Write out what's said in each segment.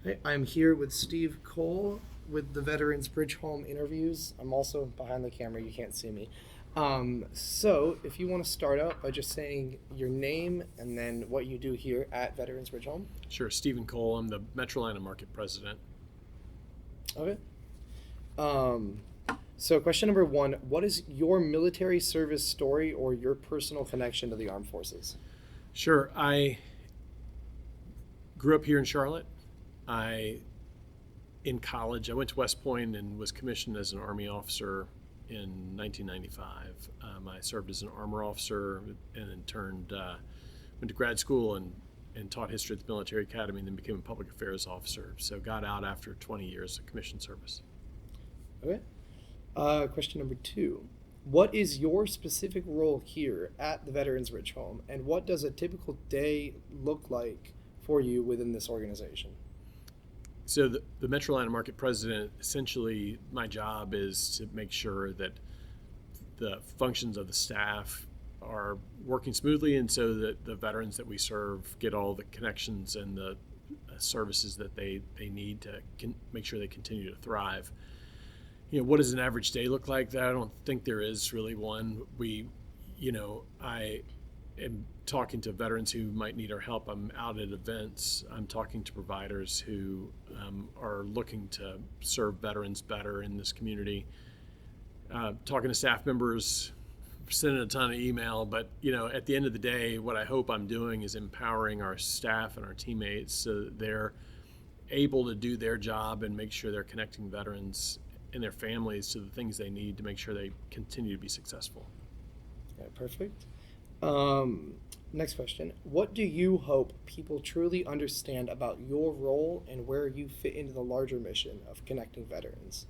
Hey, I'm here with Steve Cole with the Veterans Bridge Home interviews. I'm also behind the camera, you can't see me. So, if you want to start out by just saying your name and then what you do here at Veterans Bridge Home. Sure, Stephen Cole. I'm the Metrolina market president. Okay. Um, so, question number one: what is your military service story or your personal connection to the armed forces? Sure, I grew up here in Charlotte. I in college I went to West Point and was commissioned as an Army officer in 1995. I served as an armor officer and then went to grad school and taught history at the military academy and then became a public affairs officer. So got out after 20 years of commissioned service. Okay. Question number two: what is your specific role here at the Veterans Bridge Home, and what does a typical day look like for you within this organization? So the Metrolina market president, essentially my job is to make sure that the functions of the staff are working smoothly, and so that the veterans that we serve get all the connections and the services that they need to make sure they continue to thrive. What does an average day look like? That I don't think there is really one. I am talking to veterans who might need our help. I'm out at events. I'm talking to providers who are looking to serve veterans better in this community. Talking to staff members, sending a ton of email. But at the end of the day, what I hope I'm doing is empowering our staff and our teammates so that they're able to do their job and make sure they're connecting veterans and their families to the things they need to make sure they continue to be successful. Yeah, perfect. Um, Next question: what do you hope people truly understand about your role and where you fit into the larger mission of connecting veterans?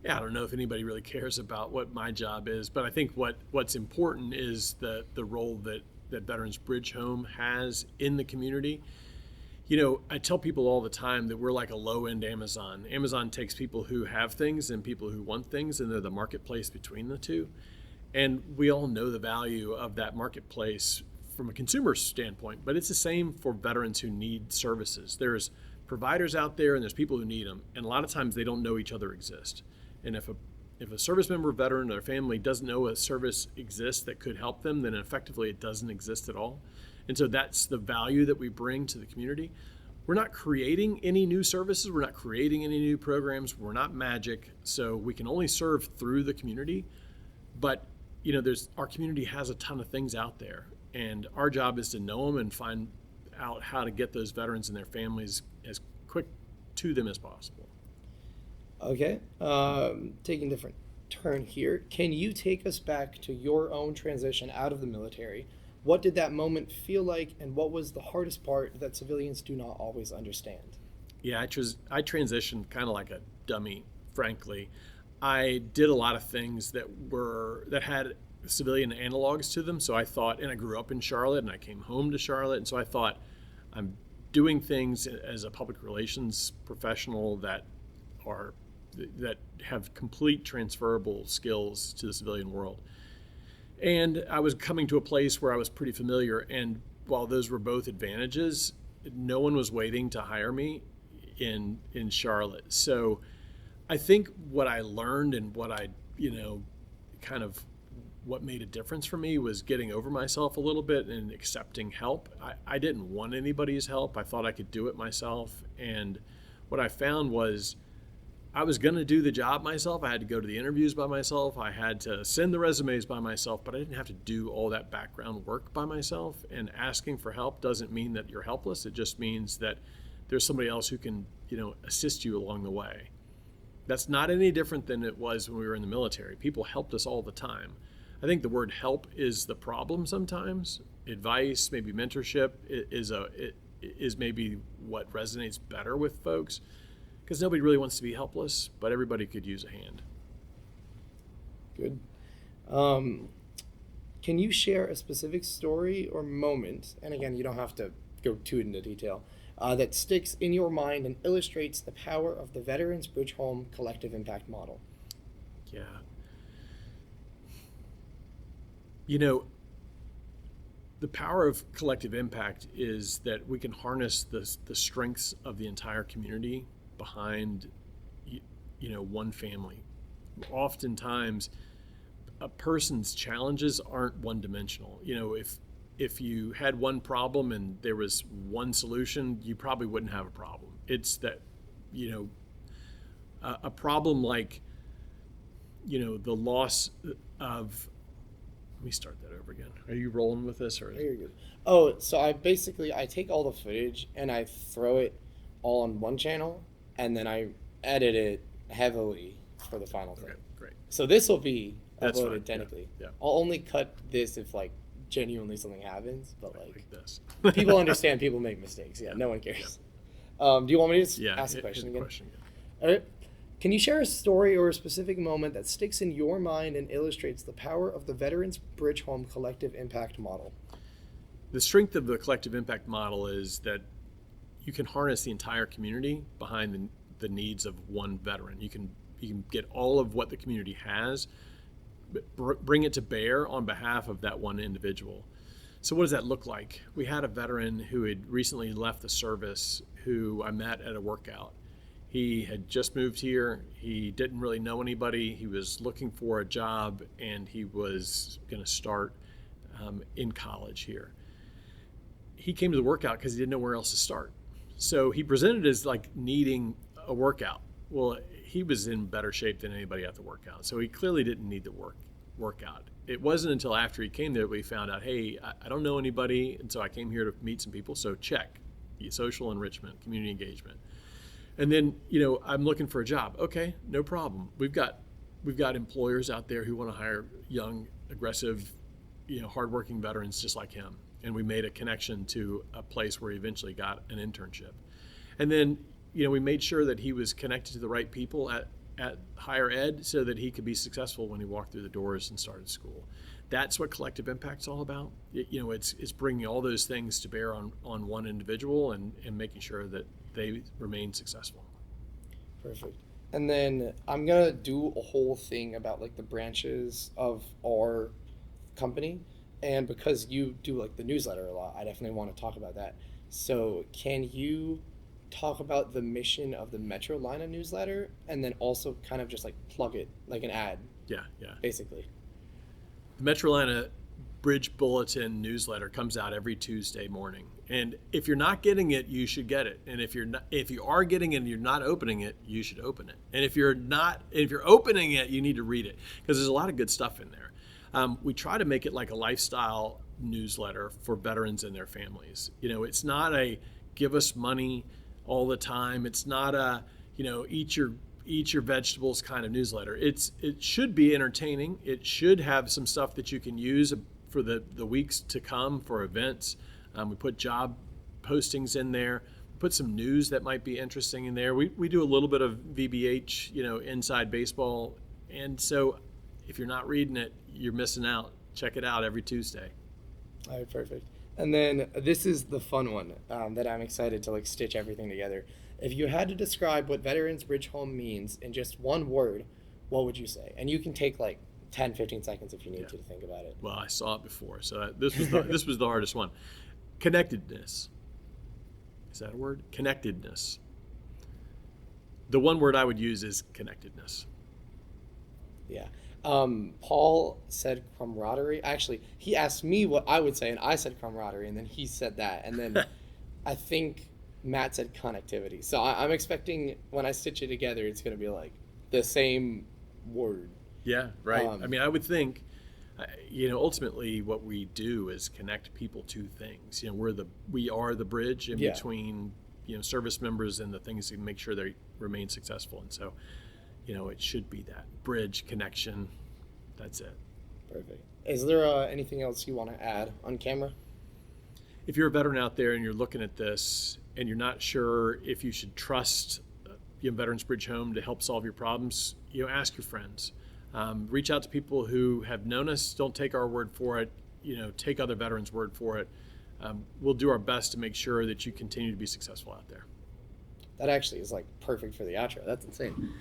Yeah, I don't know if anybody really cares about what my job is, but I think what's important is the role that Veterans Bridge Home has in the community. I tell people all the time that we're like a low end Amazon. Amazon takes people who have things and people who want things, and they're the marketplace between the two. And we all know the value of that marketplace from a consumer standpoint, but it's the same for veterans who need services. There's providers out there and there's people who need them, and a lot of times they don't know each other exist. And if a service member, veteran, or their family doesn't know a service exists that could help them, then effectively it doesn't exist at all. And so that's the value that we bring to the community. We're not creating any new services. We're not creating any new programs. We're not magic. So we can only serve through the community. But there's our community has a ton of things out there, and our job is to know them and find out how to get those veterans and their families as quick to them as possible. Okay. Taking a different turn here. Can you take us back to your own transition out of the military? What did that moment feel like, and what was the hardest part that civilians do not always understand? Yeah, I transitioned kind of like a dummy, frankly. I did a lot of things that had civilian analogs to them. So I thought, and I grew up in Charlotte, and I came home to Charlotte, and so I thought, I'm doing things as a public relations professional are that have complete transferable skills to the civilian world. And I was coming to a place where I was pretty familiar, and while those were both advantages, no one was waiting to hire me in Charlotte. So I think what I learned and what I, kind of what made a difference for me was getting over myself a little bit and accepting help. I didn't want anybody's help. I thought I could do it myself. And what I found was I was going to do the job myself. I had to go to the interviews by myself. I had to send the resumes by myself, but I didn't have to do all that background work by myself. And asking for help doesn't mean that you're helpless. It just means that there's somebody else who can, assist you along the way. That's not any different than it was when we were in the military. People helped us all the time. I think the word help is the problem sometimes. Advice, maybe mentorship is maybe what resonates better with folks, because nobody really wants to be helpless, but everybody could use a hand. Good. Um, can you share a specific story or moment, and again, you don't have to go too into detail, that sticks in your mind and illustrates the power of the Veterans Bridge Home collective impact model? Yeah. You know, The power of collective impact is that we can harness the strengths of the entire community behind, one family. Oftentimes, a person's challenges aren't one-dimensional. If you had one problem and there was one solution, you probably wouldn't have a problem. It's that, a problem like, the loss of. Let me start that over again. Are you rolling with this, or? Very good. Oh, so I take all the footage and I throw it all on one channel, and then I edit it heavily for the final thing. Okay, great. So this will be That's uploaded fine. technically. Yeah. I'll only cut this if like genuinely something happens, but like this. people understand people make mistakes. Yeah, no one cares. Do you want me to just ask the question again? All right. Can you share a story or a specific moment that sticks in your mind and illustrates the power of the Veterans Bridge Home Collective Impact Model? The strength of the collective impact model is that you can harness the entire community behind the needs of one veteran. You can get all of what the community has, but bring it to bear on behalf of that one individual. So what does that look like? We had a veteran who had recently left the service who I met at a workout. He had just moved here. He didn't really know anybody. He was looking for a job, and he was going to start in college here. He came to the workout because he didn't know where else to start. So he presented as like needing a workout. Well, he was in better shape than anybody at the workout, so he clearly didn't need the workout. It wasn't until after he came there that we found out, hey, I don't know anybody, and so I came here to meet some people. So check, social enrichment, community engagement. And then, I'm looking for a job. Okay, no problem. We've got employers out there who want to hire young, aggressive, hardworking veterans just like him. And we made a connection to a place where he eventually got an internship. And then, we made sure that he was connected to the right people at higher ed so that he could be successful when he walked through the doors and started school. That's what collective impact's all about. It's bringing all those things to bear on one individual and making sure that they remain successful. Perfect. And then I'm gonna do a whole thing about like the branches of our company, and because you do like the newsletter a lot, I definitely want to talk about that. So can you talk about the mission of the Metrolina newsletter, and then also kind of just like plug it like an ad? Yeah. Basically. The Metrolina Bridge Bulletin newsletter comes out every Tuesday morning. And if you're not getting it, you should get it. And if you are getting it and you're not opening it, you should open it. And if you're opening it, you need to read it because there's a lot of good stuff in there. We try to make it like a lifestyle newsletter for veterans and their families. It's not a give us money all the time. It's not a, eat your vegetables kind of newsletter. It should be entertaining. It should have some stuff that you can use for the weeks to come for events. We put job postings in there, put some news that might be interesting in there. We do a little bit of VBH, inside baseball. And so if you're not reading it, you're missing out. Check it out every Tuesday. All right, perfect. And then this is the fun one that I'm excited to like stitch everything together. If you had to describe what Veterans Bridge Home means in just one word, what would you say? And you can take like 10, 15 seconds if you need to think about it. Well, I saw it before, so this was the hardest one. Connectedness. Is that a word? Connectedness. The one word I would use is connectedness. Yeah. Paul said camaraderie. Actually, he asked me what I would say, and I said camaraderie, and then he said that. And then I think Matt said connectivity. So I'm expecting when I stitch it together, it's going to be like the same word. Yeah, right. I would think, ultimately what we do is connect people to things. We are the bridge in between, service members and the things to make sure they remain successful. And so, it should be that bridge connection. That's it. Perfect. Is there anything else you want to add on camera? If you're a veteran out there and you're looking at this and you're not sure if you should trust Veterans Bridge Home to help solve your problems, ask your friends. Reach out to people who have known us. Don't take our word for it. Take other veterans' word for it. We'll do our best to make sure that you continue to be successful out there. That actually is like perfect for the outro. That's insane.